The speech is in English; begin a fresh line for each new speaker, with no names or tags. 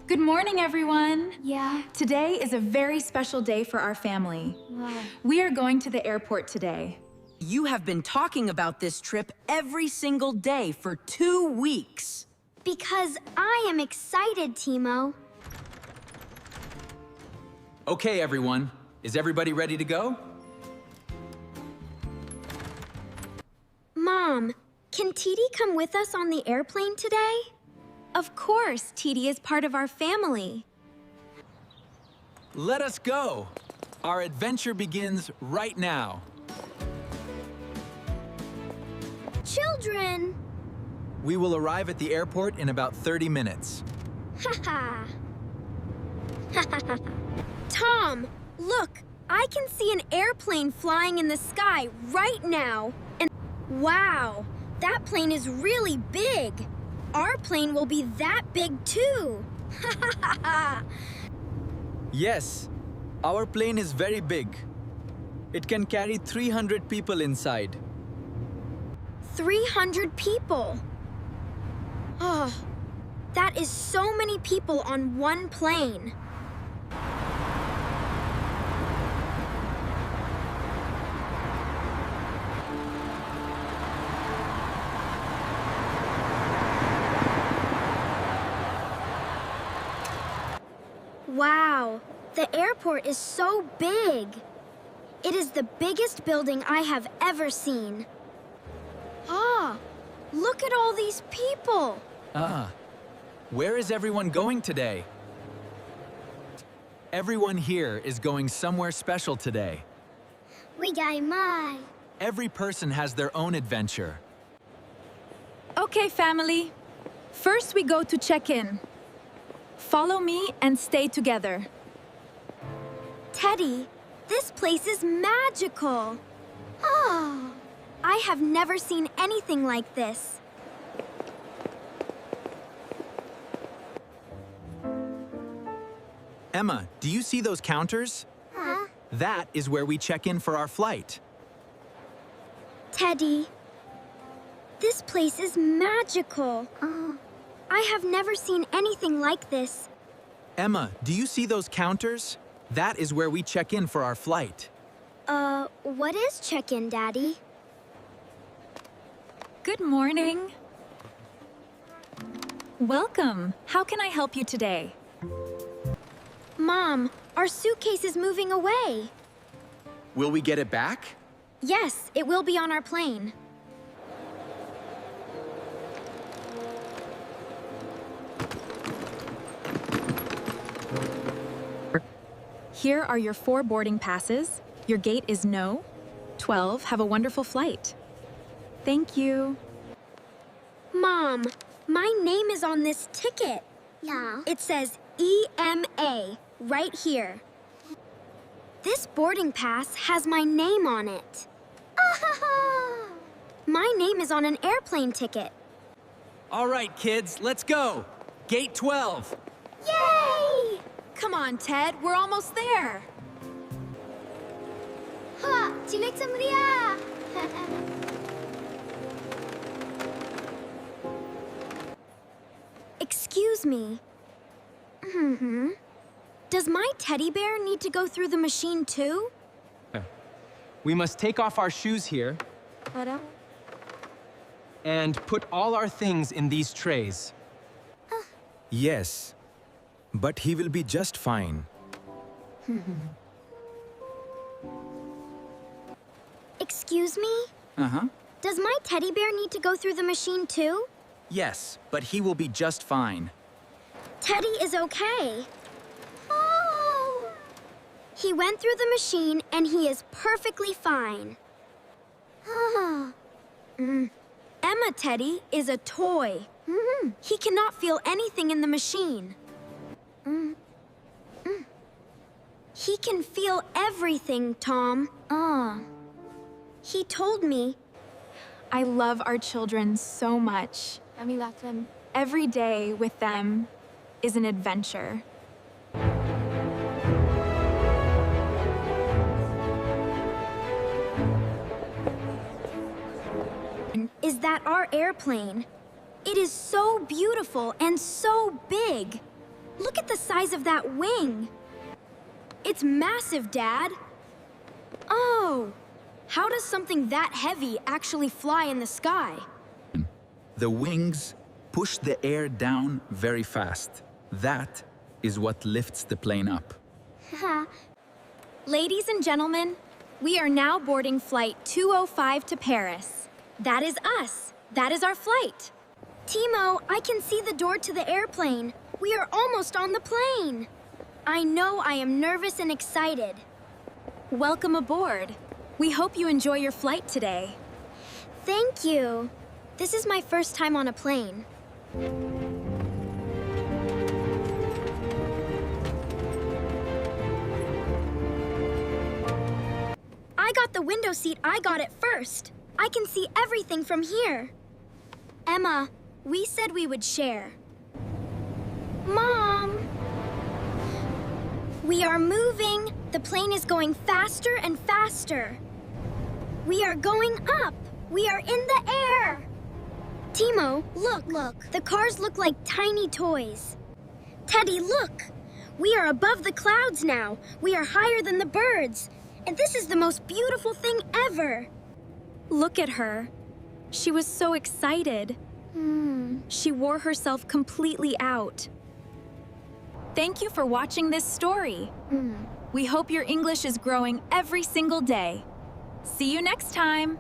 Good morning, everyone.
Yeah.
Today is a very special day for our family.
Wow.
We are going to the airport today.
You have been talking about this trip every single day for 2 weeks.
Because I am excited, Timo.
Okay, everyone. Is everybody ready to go?
Mom, can Titi come with us on the airplane today? Of course, Titi is part of our family.
Let us go. Our adventure begins right now.
Children!
We will arrive at the airport in about 30 minutes.
Haha. Tom, look! I can see an airplane flying in the sky right now. And wow, that plane is really big. Our plane will be that big too.
Yes, our plane is very big. It can carry 300 people inside.
300 people. Oh, that is so many people on one plane. Wow, the airport is so big. It is the biggest building I have ever seen. Ah, look at all these people.
Where is everyone going today? Everyone here is going somewhere special today.
We got mine.
Every person has their own adventure.
Okay, family. First, we go to check in. Follow me and stay together.
Teddy, this place is magical. Oh, I have never seen anything like this.
Emma, do you see those counters?
Huh?
That is where we check in for our flight.
Teddy, this place is magical. I have never seen anything like this.
Emma, do you see those counters? That is where we check in for our flight.
What is check-in, Daddy?
Good morning. Welcome. How can I help you today?
Mom, our suitcase is moving away.
Will we get it back?
Yes, it will be on our plane.
Here are your 4 boarding passes. Your gate is no. 12, have a wonderful flight. Thank you.
Mom, my name is on this ticket. Yeah. It says EMA right here. This boarding pass has my name on it. My name is on an airplane ticket.
All right, kids, let's go. Gate 12.
Yay!
Come on, Ted. We're almost there.
Ha! Cilik Semria! Excuse me. Does my teddy bear need to go through the machine too?
We must take off our shoes here and put all our things in these trays.
Yes, but he will be just fine.
Excuse me?
Uh-huh.
Does my teddy bear need to go through the machine too?
Yes, but he will be just fine.
Teddy is okay. Oh! He went through the machine and he is perfectly fine. Emma Teddy is a toy. He cannot feel anything in the machine. He can feel everything, Tom. He told me.
I love our children so much. Every day with them is an adventure.
Is that our airplane? It is so beautiful and so big. Look at the size of that wing. It's massive, Dad. Oh, how does something that heavy actually fly in the sky?
The wings push the air down very fast. That is what lifts the plane up.
Ladies and gentlemen, we are now boarding flight 205 to Paris. That is us. That is our flight. Timo, I can see the door to the airplane. We are almost on the plane. I know I am nervous and excited.
Welcome aboard. We hope you enjoy your flight today.
Thank you. This is my first time on a plane. I got the window seat. I got it first. I can see everything from here. Emma, we said we would share. Mom! We are moving. The plane is going faster and faster. We are going up. We are in the air. Timo, look. The cars look like tiny toys. Teddy, look. We are above the clouds now. We are higher than the birds. And this is the most beautiful thing ever.
Look at her. She was so excited. She wore herself completely out. Thank you for watching this story. We hope your English is growing every single day. See you next time.